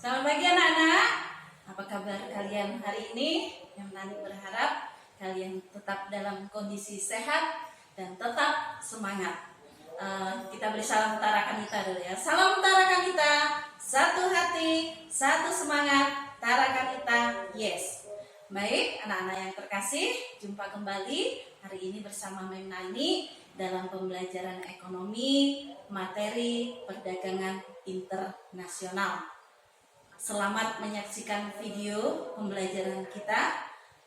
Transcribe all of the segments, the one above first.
Selamat pagi anak-anak. Apa kabar kalian hari ini? Yang Nani berharap kalian tetap dalam kondisi sehat dan tetap semangat. Kita beri salam Tara Kanita dulu ya. Salam Tara Kanita, satu hati, satu semangat. Tara Kanita, yes. Baik, anak-anak yang terkasih, jumpa kembali hari ini bersama Mem Nani dalam pembelajaran ekonomi materi perdagangan internasional. Selamat menyaksikan video pembelajaran kita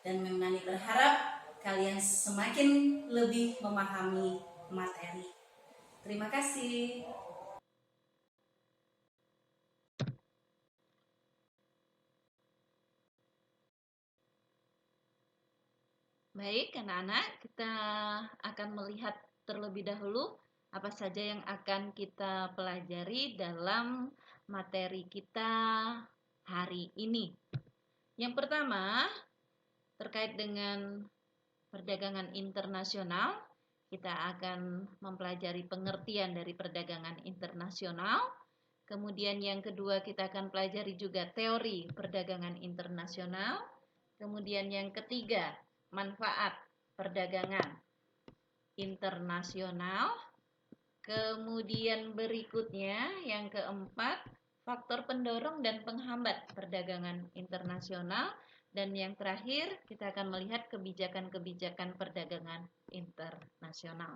dan Mem Nani berharap kalian semakin lebih memahami materi. Terima kasih. Baik, anak-anak, kita akan melihat terlebih dahulu apa saja yang akan kita pelajari dalam materi kita hari ini. Yang pertama, terkait dengan perdagangan internasional, kita akan mempelajari pengertian dari perdagangan internasional. Kemudian yang kedua, kita akan pelajari juga teori perdagangan internasional. Kemudian yang ketiga, manfaat perdagangan internasional. Kemudian berikutnya yang keempat, faktor pendorong dan penghambat perdagangan internasional. Dan yang terakhir, kita akan melihat kebijakan-kebijakan perdagangan internasional.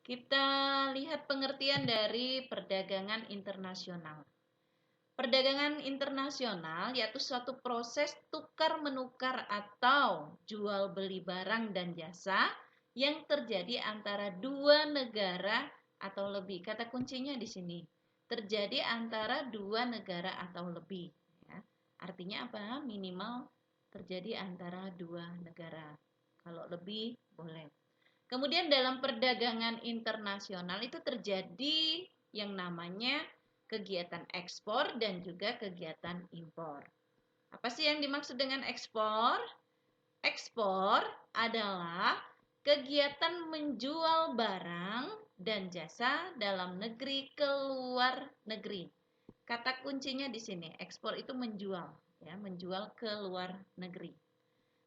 Kita lihat pengertian dari perdagangan internasional. Perdagangan internasional yaitu suatu proses tukar-menukar atau jual beli barang dan jasa yang terjadi antara dua negara atau lebih. Kata kuncinya di sini, terjadi antara dua negara atau lebih. Ya. Artinya apa? Minimal terjadi antara dua negara. Kalau lebih, boleh. Kemudian dalam perdagangan internasional itu terjadi yang namanya kegiatan ekspor dan juga kegiatan impor. Apa sih yang dimaksud dengan ekspor? Ekspor adalah kegiatan menjual barang dan jasa dalam negeri ke luar negeri. Kata kuncinya di sini, ekspor itu menjual, ya, menjual ke luar negeri.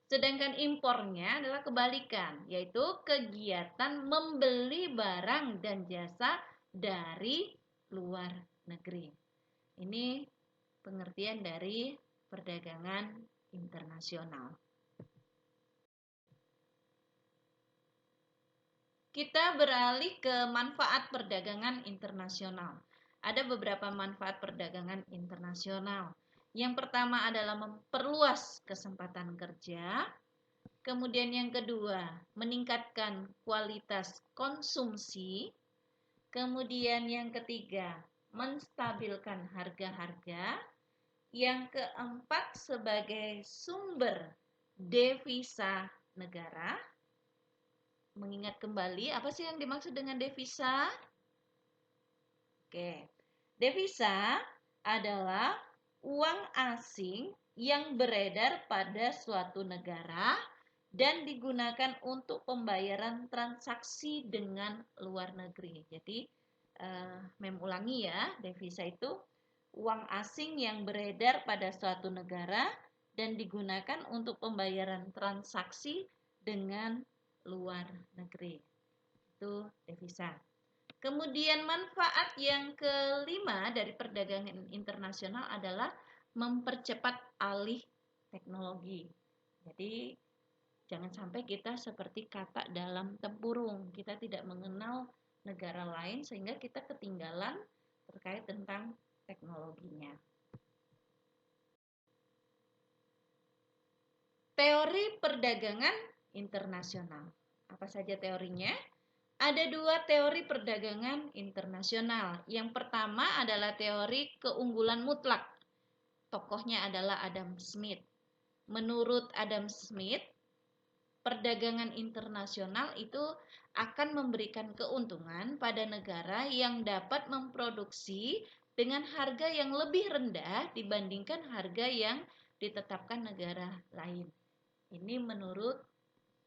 Sedangkan impornya adalah kebalikan, yaitu kegiatan membeli barang dan jasa dari luar negeri. Ini pengertian dari perdagangan internasional. Kita beralih ke manfaat perdagangan internasional. Ada beberapa manfaat perdagangan internasional. Yang pertama adalah memperluas kesempatan kerja. Kemudian yang kedua, meningkatkan kualitas konsumsi. Kemudian yang ketiga, menstabilkan harga-harga. Yang keempat, sebagai sumber devisa negara. Mengingat kembali, apa sih yang dimaksud dengan devisa? Oke, devisa adalah uang asing yang beredar pada suatu negara dan digunakan untuk pembayaran transaksi dengan luar negeri. Jadi, Mem ulangi ya, devisa itu uang asing yang beredar pada suatu negara dan digunakan untuk pembayaran transaksi dengan luar negeri. Itu devisa. Kemudian manfaat yang kelima dari perdagangan internasional adalah mempercepat alih teknologi. Jadi jangan sampai kita seperti katak dalam tempurung. Kita tidak mengenal negara lain sehingga kita ketinggalan terkait tentang teknologinya. Teori perdagangan internasional. Apa saja teorinya? Ada dua teori perdagangan internasional. Yang pertama adalah teori keunggulan mutlak. Tokohnya adalah Adam Smith. Menurut Adam Smith, perdagangan internasional itu akan memberikan keuntungan pada negara yang dapat memproduksi dengan harga yang lebih rendah dibandingkan harga yang ditetapkan negara lain. Ini menurut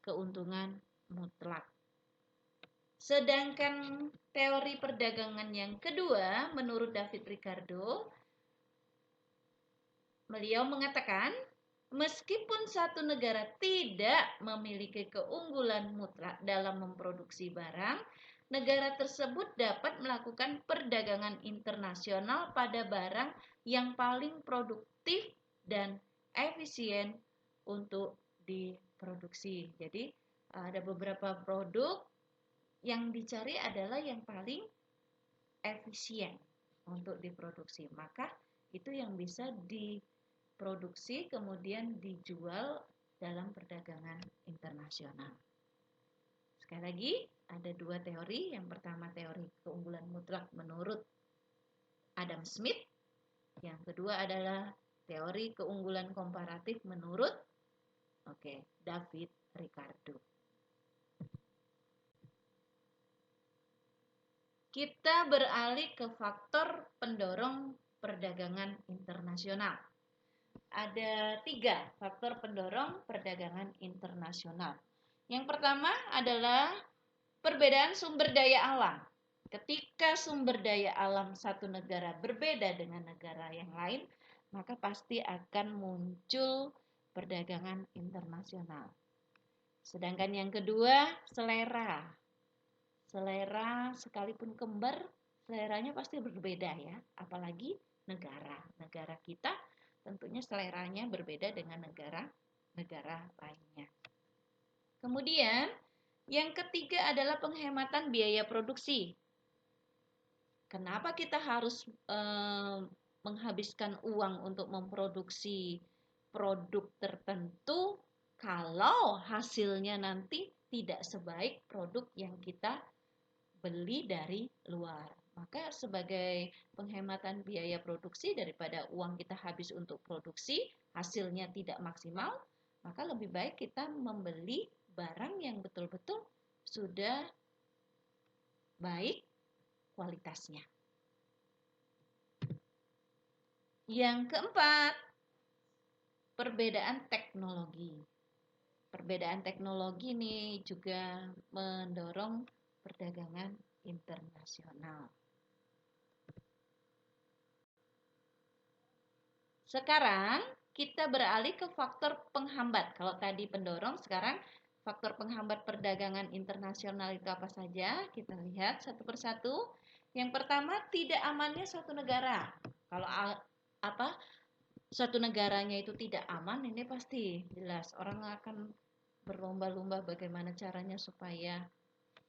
keuntungan mutlak. Sedangkan teori perdagangan yang kedua, menurut David Ricardo, beliau mengatakan, meskipun satu negara tidak memiliki keunggulan mutlak dalam memproduksi barang, negara tersebut dapat melakukan perdagangan internasional pada barang yang paling produktif dan efisien untuk diproduksi. Jadi, ada beberapa produk yang dicari adalah yang paling efisien untuk diproduksi. Maka itu yang bisa diproduksi kemudian dijual dalam perdagangan internasional. Sekali lagi, ada dua teori. Yang pertama teori keunggulan mutlak menurut Adam Smith. Yang kedua adalah teori keunggulan komparatif menurut David Ricardo. Kita beralih ke faktor pendorong perdagangan internasional. Ada 3 faktor pendorong perdagangan internasional. Yang pertama adalah perbedaan sumber daya alam. Ketika sumber daya alam satu negara berbeda dengan negara yang lain, maka pasti akan muncul perdagangan internasional. Sedangkan yang kedua, selera. Selera sekalipun kembar, seleranya pasti berbeda ya. Apalagi negara. Negara kita tentunya seleranya berbeda dengan negara lainnya. Kemudian, yang ketiga adalah penghematan biaya produksi. Kenapa kita harus menghabiskan uang untuk memproduksi produk tertentu kalau hasilnya nanti tidak sebaik produk yang kita beli dari luar? Maka sebagai penghematan biaya produksi daripada uang kita habis untuk produksi, hasilnya tidak maksimal, maka lebih baik kita membeli barang yang betul-betul sudah baik kualitasnya. Yang keempat, perbedaan teknologi. Perbedaan teknologi ini juga mendorong perdagangan internasional. Sekarang kita beralih ke faktor penghambat. Kalau tadi pendorong, sekarang faktor penghambat perdagangan internasional itu apa saja? Kita lihat satu persatu. Yang pertama, tidak amannya suatu negara. Kalau suatu negaranya itu tidak aman, ini pasti jelas orang akan berlomba-lomba bagaimana caranya supaya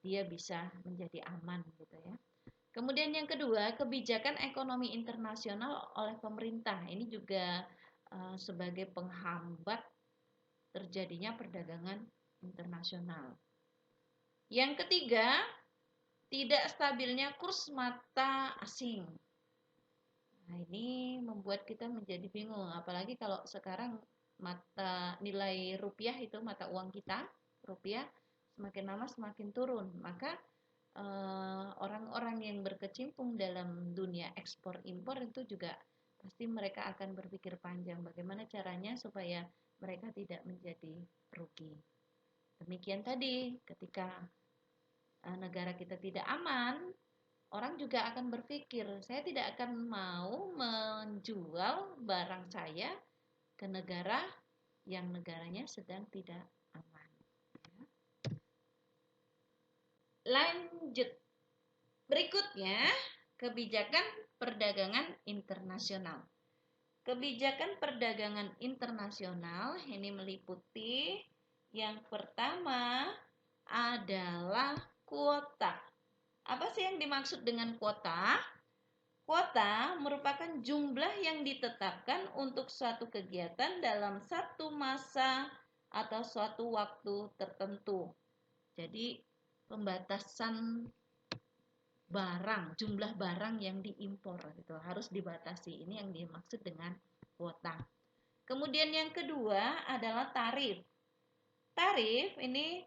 dia bisa menjadi aman gitu ya. Kemudian yang kedua, kebijakan ekonomi internasional oleh pemerintah. Ini juga sebagai penghambat terjadinya perdagangan internasional. Yang ketiga, tidak stabilnya kurs mata asing. Nah, ini membuat kita menjadi bingung, apalagi kalau sekarang nilai rupiah itu mata uang kita, rupiah semakin lama semakin turun. Maka orang-orang yang berkecimpung dalam dunia ekspor impor itu juga pasti mereka akan berpikir panjang bagaimana caranya supaya mereka tidak menjadi rugi. Demikian tadi, ketika negara kita tidak aman, orang juga akan berpikir, saya tidak akan mau menjual barang saya ke negara yang negaranya sedang tidak aman. Lanjut. Berikutnya, kebijakan perdagangan internasional. Kebijakan perdagangan internasional ini meliputi yang pertama adalah kuota. Apa sih yang dimaksud dengan kuota? Kuota merupakan jumlah yang ditetapkan untuk suatu kegiatan dalam satu masa atau suatu waktu tertentu. Jadi pembatasan barang, jumlah barang yang diimpor gitu harus dibatasi. Ini yang dimaksud dengan kuota. Kemudian yang kedua adalah tarif. Tarif ini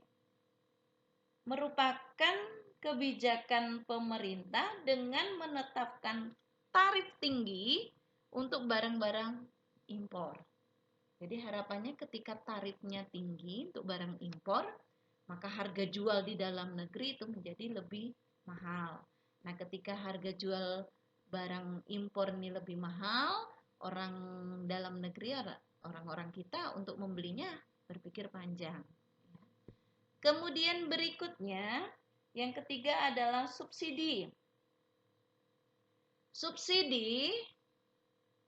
merupakan kebijakan pemerintah dengan menetapkan tarif tinggi untuk barang-barang impor. Jadi harapannya ketika tarifnya tinggi untuk barang impor, maka harga jual di dalam negeri itu menjadi lebih mahal. Nah, ketika harga jual barang impor ini lebih mahal, orang dalam negeri, orang-orang kita untuk membelinya berpikir panjang. Kemudian berikutnya, yang ketiga adalah subsidi. Subsidi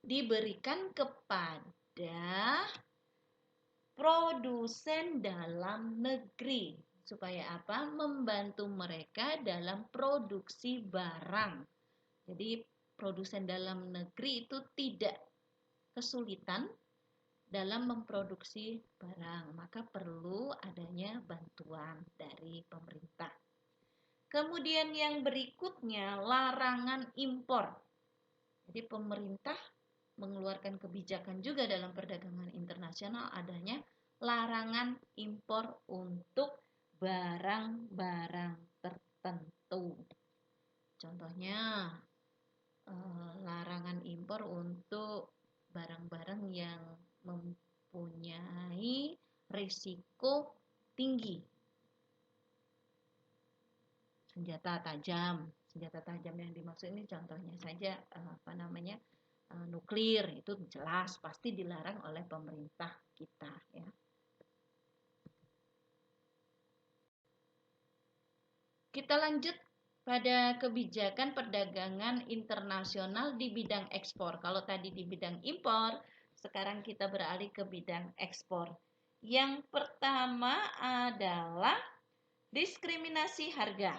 diberikan kepada produsen dalam negeri. Supaya apa? Membantu mereka dalam produksi barang. Jadi produsen dalam negeri itu tidak kesulitan dalam memproduksi barang, maka perlu adanya bantuan dari pemerintah. Kemudian yang berikutnya, larangan impor. Jadi pemerintah mengeluarkan kebijakan juga dalam perdagangan internasional adanya larangan impor untuk barang-barang tertentu. Contohnya, larangan impor untuk barang-barang yang mempunyai risiko tinggi. Senjata tajam yang dimaksud ini contohnya saja nuklir, itu jelas pasti dilarang oleh pemerintah kita, ya. Kita lanjut pada kebijakan perdagangan internasional di bidang ekspor. Kalau tadi di bidang impor, sekarang kita beralih ke bidang ekspor. Yang pertama adalah diskriminasi harga.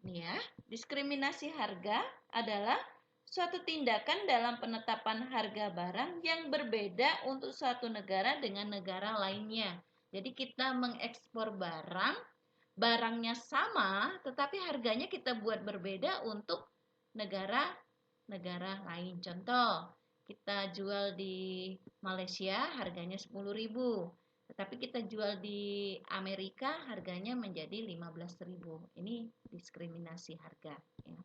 Nih ya, diskriminasi harga adalah suatu tindakan dalam penetapan harga barang yang berbeda untuk suatu negara dengan negara lainnya. Jadi kita mengekspor barangnya sama, tetapi harganya kita buat berbeda untuk negara lain. Contoh, kita jual di Malaysia harganya 10.000. Tetapi kita jual di Amerika harganya menjadi 15.000. Ini diskriminasi harga, ya.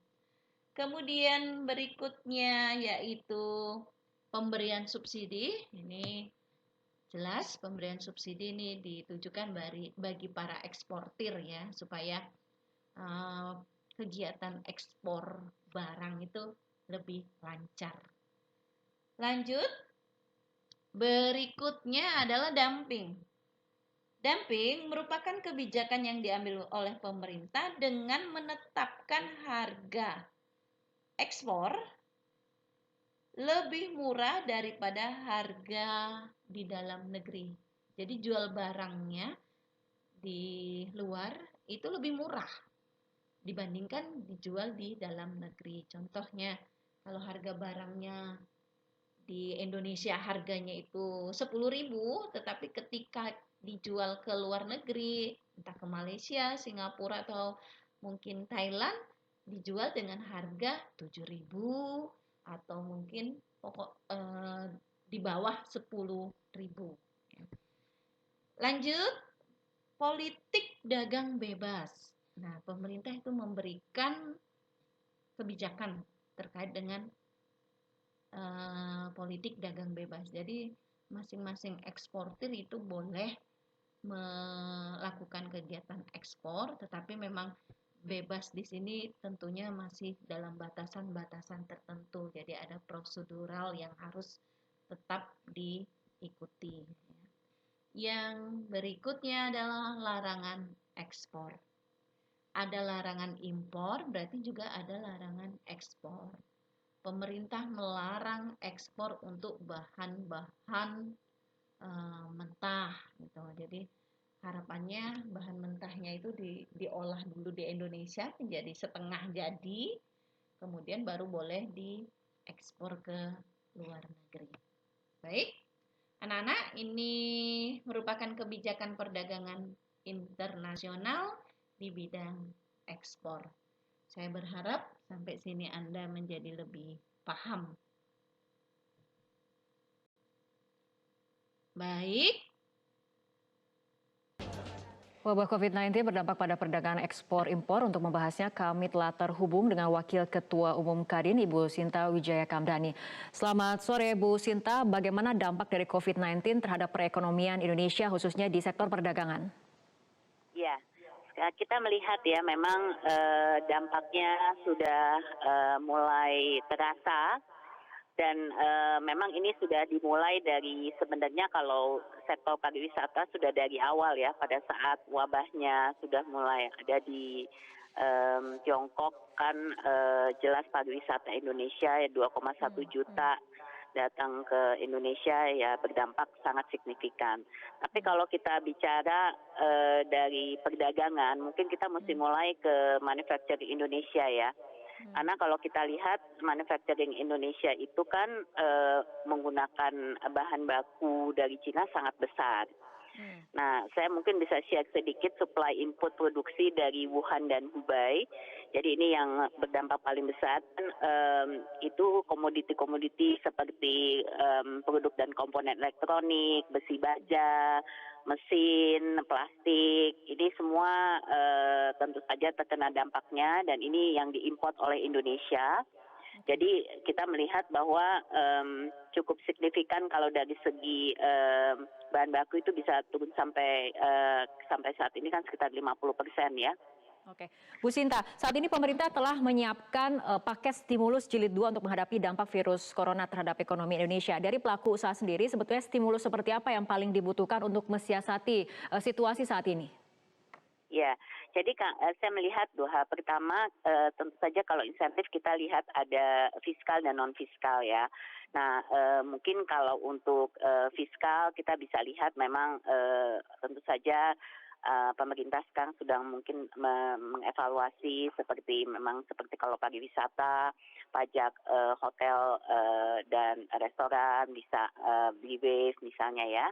Kemudian berikutnya yaitu pemberian subsidi. Ini jelas pemberian subsidi ini ditujukan bagi para eksportir, ya, supaya kegiatan ekspor barang itu lebih lancar. Lanjut. Berikutnya adalah dumping. Dumping merupakan kebijakan yang diambil oleh pemerintah dengan menetapkan harga ekspor lebih murah daripada harga di dalam negeri. Jadi jual barangnya di luar itu lebih murah dibandingkan dijual di dalam negeri. Contohnya, kalau harga barangnya di Indonesia harganya itu 10.000, tetapi ketika dijual ke luar negeri, entah ke Malaysia, Singapura, atau mungkin Thailand, dijual dengan harga 7.000 atau mungkin di bawah 10.000. Lanjut, politik dagang bebas. Nah, pemerintah itu memberikan kebijakan terkait dengan politik dagang bebas. Jadi masing-masing eksportir itu boleh melakukan kegiatan ekspor, tetapi memang bebas di sini tentunya masih dalam batasan-batasan tertentu. Jadi ada prosedural yang harus tetap diikuti. Yang berikutnya adalah larangan ekspor. Ada larangan impor, berarti juga ada larangan ekspor. Pemerintah melarang ekspor untuk bahan-bahan mentah, gitu. Jadi harapannya bahan mentahnya itu diolah dulu di Indonesia menjadi setengah jadi, kemudian baru boleh diekspor ke luar negeri. Baik, anak-anak, ini merupakan kebijakan perdagangan internasional di bidang ekspor. Saya berharap sampai sini Anda menjadi lebih paham. Baik. Wabah COVID-19 berdampak pada perdagangan ekspor impor. Untuk membahasnya, kami telah terhubung dengan Wakil Ketua Umum Kadin, Ibu Sinta Wijaya Kamdani. Selamat sore, Bu Sinta. Bagaimana dampak dari COVID-19 terhadap perekonomian Indonesia, khususnya di sektor perdagangan? Ya, kita melihat ya memang dampaknya sudah mulai terasa dan memang ini sudah dimulai dari sebenarnya kalau sektor pariwisata sudah dari awal ya pada saat wabahnya sudah mulai ada di Tiongkok kan jelas pariwisata Indonesia 2,1 juta datang ke Indonesia ya berdampak sangat signifikan. Tapi kalau kita bicara dari perdagangan, mungkin kita mesti mulai ke manufacturing Indonesia ya. Karena kalau kita lihat manufacturing Indonesia itu kan menggunakan bahan baku dari Cina sangat besar. Nah, saya mungkin bisa share sedikit supply input produksi dari Wuhan dan Hubei. Jadi ini yang berdampak paling besar itu komoditi-komoditi seperti produk dan komponen elektronik, besi baja, mesin, plastik. Ini semua tentu saja terkena dampaknya dan ini yang diimport oleh Indonesia. Jadi kita melihat bahwa cukup signifikan kalau dari segi bahan baku itu bisa turun sampai saat ini kan sekitar 50% ya. Oke, Bu Sinta, saat ini pemerintah telah menyiapkan paket stimulus jilid 2 untuk menghadapi dampak virus corona terhadap ekonomi Indonesia. Dari pelaku usaha sendiri, sebetulnya stimulus seperti apa yang paling dibutuhkan untuk mensiasati situasi saat ini? Ya, jadi saya melihat dua hal. Pertama, tentu saja kalau insentif kita lihat ada fiskal dan non fiskal ya. Nah, mungkin kalau untuk fiskal kita bisa lihat memang tentu saja pemerintah sekarang sedang mungkin mengevaluasi seperti kalau pariwisata, pajak hotel dan restoran bisa base misalnya ya.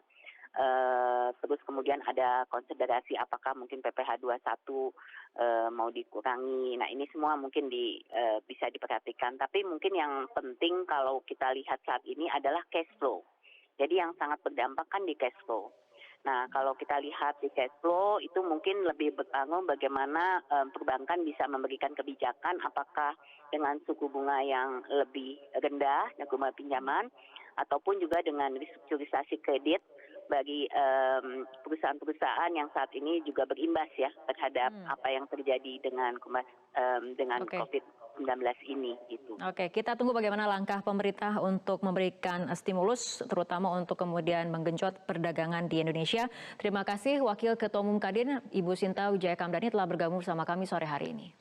Terus kemudian ada konsiderasi apakah mungkin PPh 21 mau dikurangi. Nah ini semua mungkin bisa diperhatikan. Tapi mungkin yang penting kalau kita lihat saat ini adalah cash flow. Jadi yang sangat berdampak kan di cash flow. Nah kalau kita lihat di cash flow itu mungkin lebih bertanggung bagaimana perbankan bisa memberikan kebijakan apakah dengan suku bunga yang lebih rendah, suku bunga pinjaman, ataupun juga dengan restrukturisasi kredit bagi perusahaan-perusahaan yang saat ini juga berimbas ya terhadap apa yang terjadi dengan COVID-19 ini gitu. Oke, kita tunggu bagaimana langkah pemerintah untuk memberikan stimulus terutama untuk kemudian menggenjot perdagangan di Indonesia. Terima kasih Wakil Ketua Umum Kadin Ibu Sinta Wijaya Kamdani telah bergabung bersama kami sore hari ini.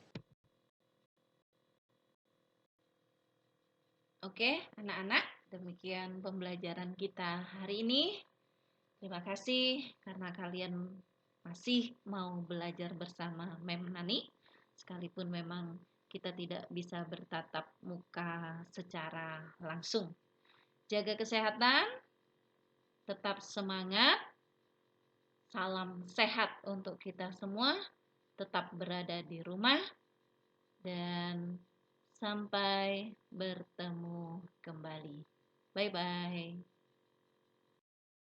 Oke, anak-anak, demikian pembelajaran kita hari ini. Terima kasih karena kalian masih mau belajar bersama Mem Nani, sekalipun memang kita tidak bisa bertatap muka secara langsung. Jaga kesehatan, tetap semangat, salam sehat untuk kita semua, tetap berada di rumah, dan sampai bertemu kembali. Bye-bye.